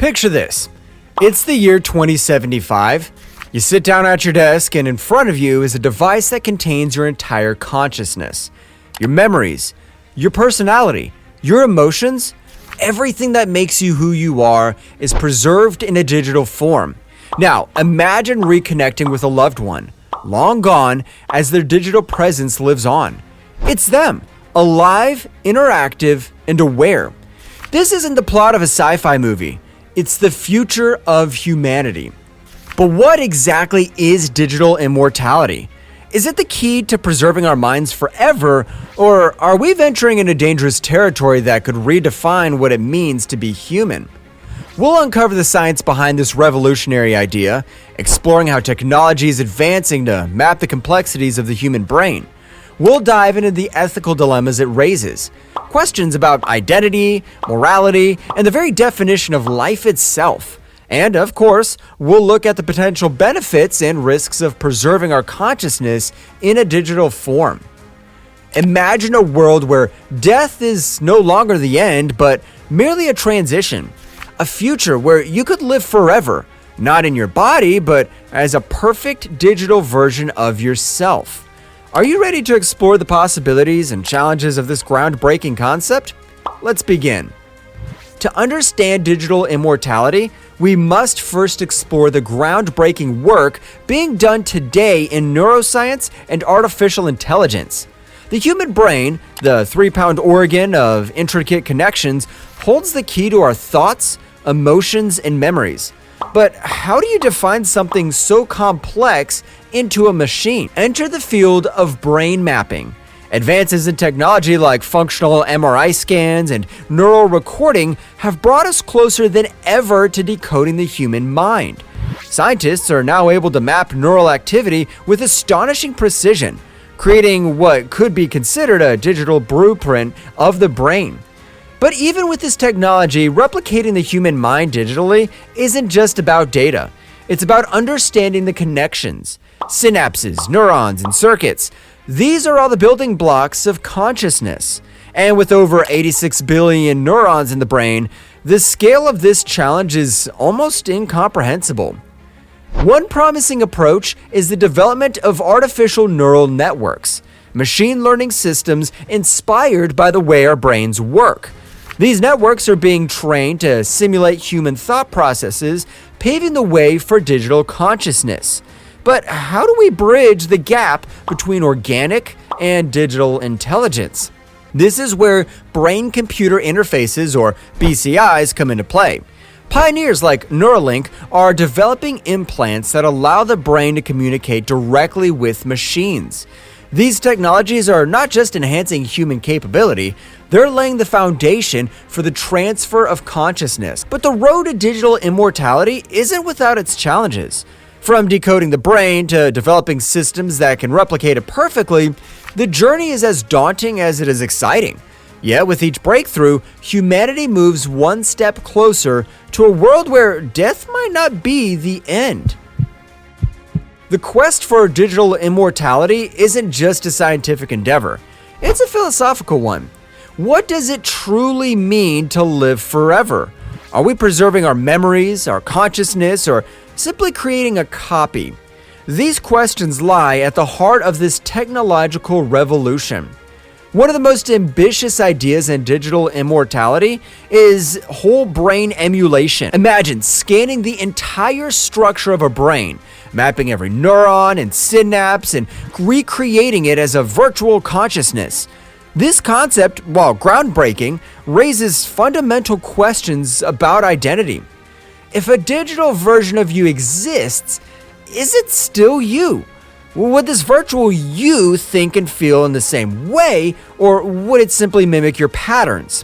Picture this. It's the year 2075. You sit down at your desk, and in front of you is a device that contains your entire consciousness. Your memories, your personality, your emotions, everything that makes you who you are is preserved in a digital form. Now, imagine reconnecting with a loved one, long gone, as their digital presence lives on. It's them, alive, interactive, and aware. This isn't the plot of a sci-fi movie. It's the future of humanity. But what exactly is digital immortality? Is it the key to preserving our minds forever, or are we venturing into dangerous territory that could redefine what it means to be human? We'll uncover the science behind this revolutionary idea, exploring how technology is advancing to map the complexities of the human brain. We'll dive into the ethical dilemmas it raises, questions about identity, morality, and the very definition of life itself. And, of course, we'll look at the potential benefits and risks of preserving our consciousness in a digital form. Imagine a world where death is no longer the end, but merely a transition. A future where you could live forever, not in your body, but as a perfect digital version of yourself. Are you ready to explore the possibilities and challenges of this groundbreaking concept? Let's begin. To understand digital immortality, we must first explore the groundbreaking work being done today in neuroscience and artificial intelligence. The human brain, the 3-pound organ of intricate connections, holds the key to our thoughts, emotions, and memories. But how do you define something so complex into a machine? Enter the field of brain mapping. Advances in technology like functional MRI scans and neural recording have brought us closer than ever to decoding the human mind. Scientists are now able to map neural activity with astonishing precision, creating what could be considered a digital blueprint of the brain. But even with this technology, replicating the human mind digitally isn't just about data. It's about understanding the connections, synapses, neurons, and circuits. These are all the building blocks of consciousness. And with over 86 billion neurons in the brain, the scale of this challenge is almost incomprehensible. One promising approach is the development of artificial neural networks, machine learning systems inspired by the way our brains work. These networks are being trained to simulate human thought processes, paving the way for digital consciousness. But how do we bridge the gap between organic and digital intelligence? This is where brain-computer interfaces, or BCIs, come into play. Pioneers like Neuralink are developing implants that allow the brain to communicate directly with machines. These technologies are not just enhancing human capability, they're laying the foundation for the transfer of consciousness. But the road to digital immortality isn't without its challenges. From decoding the brain to developing systems that can replicate it perfectly, the journey is as daunting as it is exciting. Yet with each breakthrough, humanity moves one step closer to a world where death might not be the end. The quest for digital immortality isn't just a scientific endeavor, it's a philosophical one. What does it truly mean to live forever? Are we preserving our memories, our consciousness, or simply creating a copy? These questions lie at the heart of this technological revolution. One of the most ambitious ideas in digital immortality is whole brain emulation. Imagine scanning the entire structure of a brain, mapping every neuron and synapse, and recreating it as a virtual consciousness. This concept, while groundbreaking, raises fundamental questions about identity. If a digital version of you exists, is it still you? Would this virtual you think and feel in the same way, or would it simply mimic your patterns?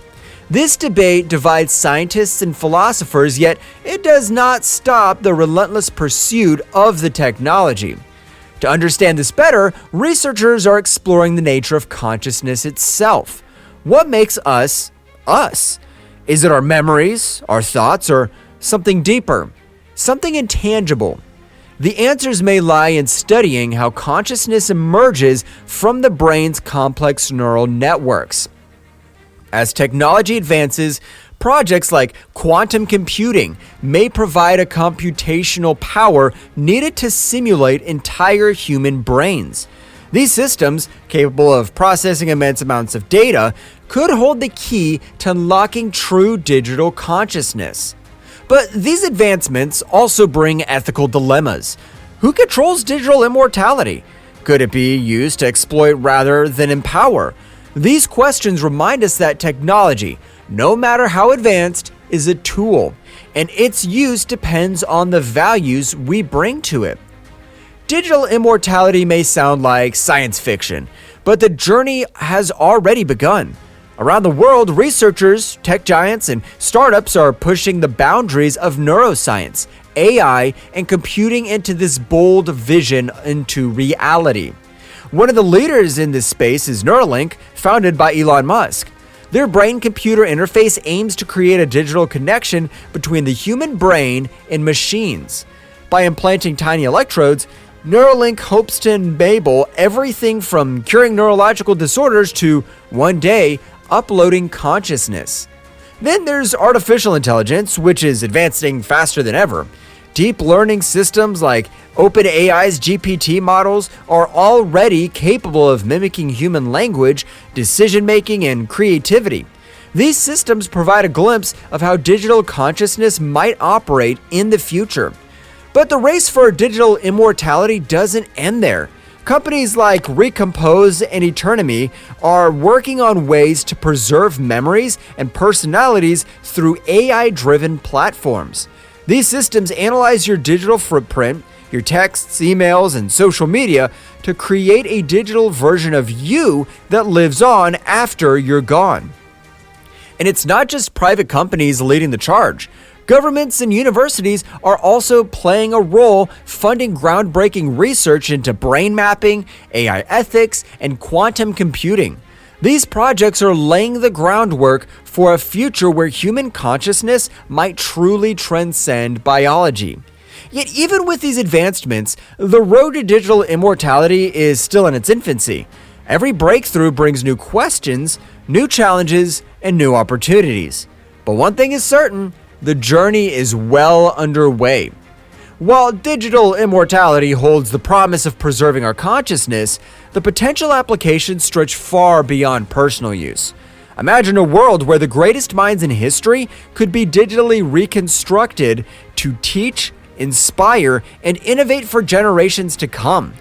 This debate divides scientists and philosophers, yet it does not stop the relentless pursuit of the technology. To understand this better, researchers are exploring the nature of consciousness itself. What makes us, us? Is it our memories, our thoughts, or something deeper? Something intangible? The answers may lie in studying how consciousness emerges from the brain's complex neural networks. As technology advances, Projects like quantum computing may provide a computational power needed to simulate entire human brains. These systems, capable of processing immense amounts of data, could hold the key to unlocking true digital consciousness. But these advancements also bring ethical dilemmas. Who controls digital immortality? Could it be used to exploit rather than empower? These questions remind us that technology, no matter how advanced, is a tool, and its use depends on the values we bring to it. Digital immortality may sound like science fiction, but the journey has already begun. Around the world, researchers, tech giants, and startups are pushing the boundaries of neuroscience, AI, and computing into this bold vision into reality. One of the leaders in this space is Neuralink, founded by Elon Musk. Their brain-computer interface aims to create a digital connection between the human brain and machines. By implanting tiny electrodes, Neuralink hopes to enable everything from curing neurological disorders to, one day, uploading consciousness. Then there's artificial intelligence, which is advancing faster than ever. Deep learning systems like OpenAI's GPT models are already capable of mimicking human language, decision-making, and creativity. These systems provide a glimpse of how digital consciousness might operate in the future. But the race for digital immortality doesn't end there. Companies like Recompose and Eternity are working on ways to preserve memories and personalities through AI-driven platforms. These systems analyze your digital footprint, your texts, emails, and social media to create a digital version of you that lives on after you're gone. And it's not just private companies leading the charge. Governments and universities are also playing a role funding groundbreaking research into brain mapping, AI ethics, and quantum computing. These projects are laying the groundwork for a future where human consciousness might truly transcend biology. Yet even with these advancements, the road to digital immortality is still in its infancy. Every breakthrough brings new questions, new challenges, and new opportunities. But one thing is certain, the journey is well underway. While digital immortality holds the promise of preserving our consciousness, the potential applications stretch far beyond personal use. Imagine a world where the greatest minds in history could be digitally reconstructed to teach, inspire, and innovate for generations to come.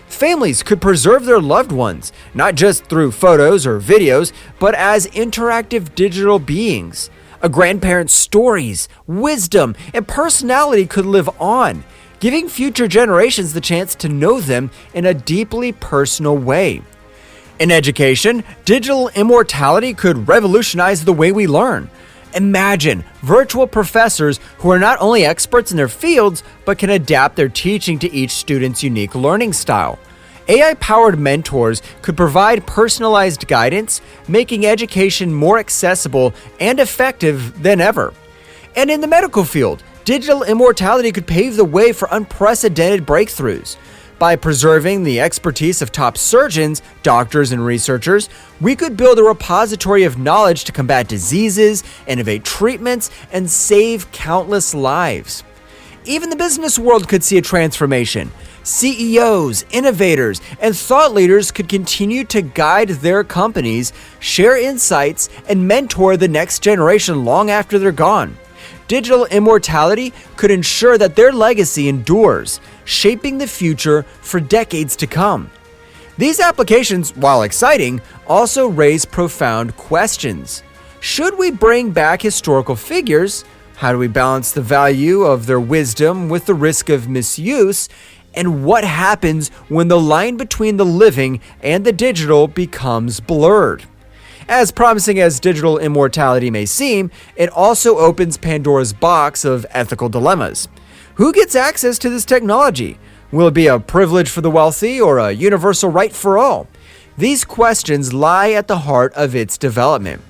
Families could preserve their loved ones, not just through photos or videos, but as interactive digital beings. A grandparent's stories, wisdom, and personality could live on, giving future generations the chance to know them in a deeply personal way. In education, digital immortality could revolutionize the way we learn. Imagine virtual professors who are not only experts in their fields, but can adapt their teaching to each student's unique learning style. AI-powered mentors could provide personalized guidance, making education more accessible and effective than ever. And in the medical field, digital immortality could pave the way for unprecedented breakthroughs. By preserving the expertise of top surgeons, doctors, and researchers, we could build a repository of knowledge to combat diseases, innovate treatments, and save countless lives. Even the business world could see a transformation. CEOs, innovators, and thought leaders could continue to guide their companies, share insights, and mentor the next generation long after they're gone. Digital immortality could ensure that their legacy endures, shaping the future for decades to come. These applications, while exciting, also raise profound questions. Should we bring back historical figures? How do we balance the value of their wisdom with the risk of misuse? And what happens when the line between the living and the digital becomes blurred? As promising as digital immortality may seem, it also opens Pandora's box of ethical dilemmas. Who gets access to this technology? Will it be a privilege for the wealthy or a universal right for all? These questions lie at the heart of its development.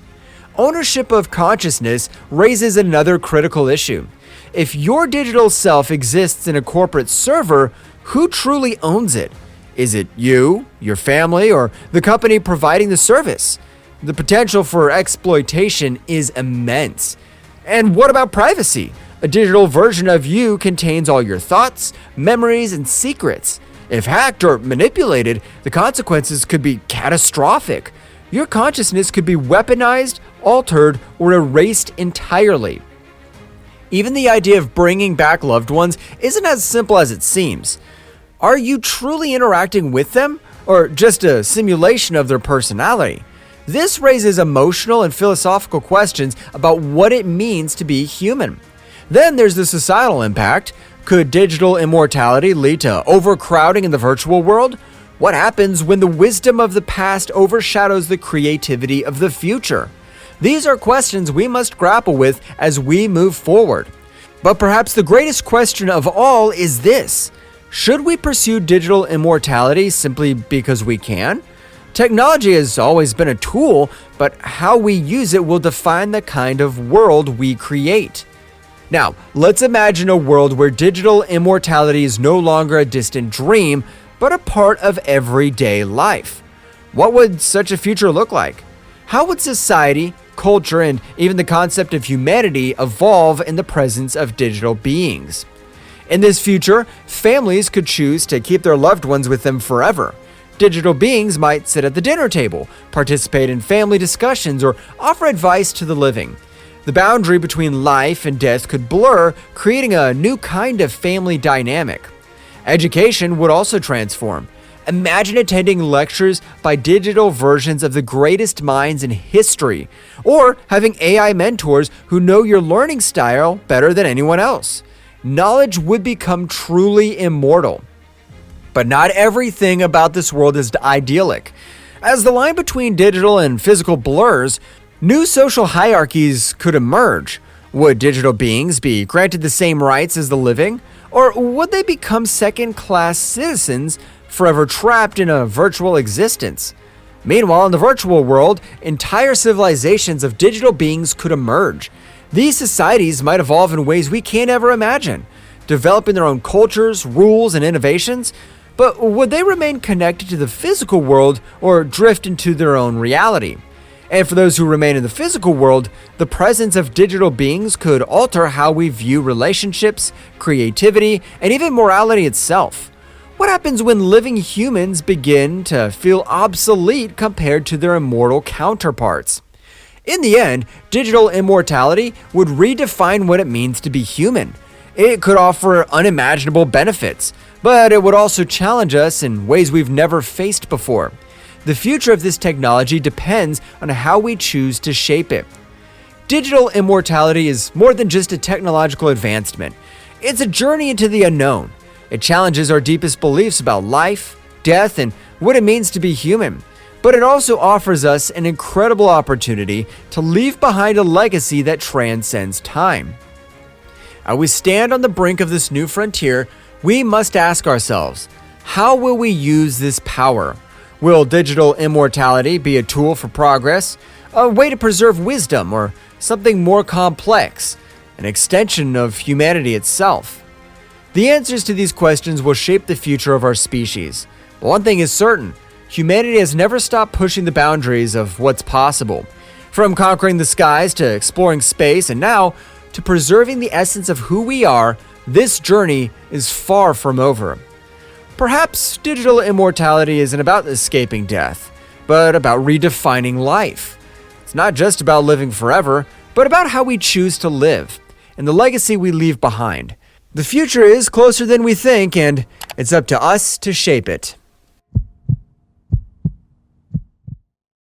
Ownership of consciousness raises another critical issue. If your digital self exists in a corporate server, who truly owns it? Is it you, your family, or the company providing the service? The potential for exploitation is immense. And what about privacy? A digital version of you contains all your thoughts, memories, and secrets. If hacked or manipulated, the consequences could be catastrophic. Your consciousness could be weaponized, altered, or erased entirely. Even the idea of bringing back loved ones isn't as simple as it seems. Are you truly interacting with them, or just a simulation of their personality? This raises emotional and philosophical questions about what it means to be human. Then there's the societal impact. Could digital immortality lead to overcrowding in the virtual world? What happens when the wisdom of the past overshadows the creativity of the future? These are questions we must grapple with as we move forward. But perhaps the greatest question of all is this: should we pursue digital immortality simply because we can? Technology has always been a tool, but how we use it will define the kind of world we create. Now, let's imagine a world where digital immortality is no longer a distant dream, but a part of everyday life. What would such a future look like? How would society, culture, and even the concept of humanity evolve in the presence of digital beings? In this future, families could choose to keep their loved ones with them forever. Digital beings might sit at the dinner table, participate in family discussions, or offer advice to the living. The boundary between life and death could blur, creating a new kind of family dynamic. Education would also transform. Imagine attending lectures by digital versions of the greatest minds in history, or having AI mentors who know your learning style better than anyone else. Knowledge would become truly immortal. But not everything about this world is idyllic. As the line between digital and physical blurs, new social hierarchies could emerge. Would digital beings be granted the same rights as the living? Or would they become second-class citizens, forever trapped in a virtual existence? Meanwhile, in the virtual world, entire civilizations of digital beings could emerge. These societies might evolve in ways we can't ever imagine, developing their own cultures, rules, and innovations. But would they remain connected to the physical world or drift into their own reality? And for those who remain in the physical world, the presence of digital beings could alter how we view relationships, creativity, and even morality itself. What happens when living humans begin to feel obsolete compared to their immortal counterparts? In the end, digital immortality would redefine what it means to be human. It could offer unimaginable benefits, but it would also challenge us in ways we've never faced before. The future of this technology depends on how we choose to shape it. Digital immortality is more than just a technological advancement. It's a journey into the unknown. It challenges our deepest beliefs about life, death, and what it means to be human. But it also offers us an incredible opportunity to leave behind a legacy that transcends time. As we stand on the brink of this new frontier, we must ask ourselves, how will we use this power? Will digital immortality be a tool for progress, a way to preserve wisdom, or something more complex, an extension of humanity itself? The answers to these questions will shape the future of our species. But one thing is certain, humanity has never stopped pushing the boundaries of what's possible. From conquering the skies to exploring space, and now to preserving the essence of who we are, this journey is far from over. Perhaps digital immortality isn't about escaping death, but about redefining life. It's not just about living forever, but about how we choose to live and the legacy we leave behind. The future is closer than we think, and it's up to us to shape it.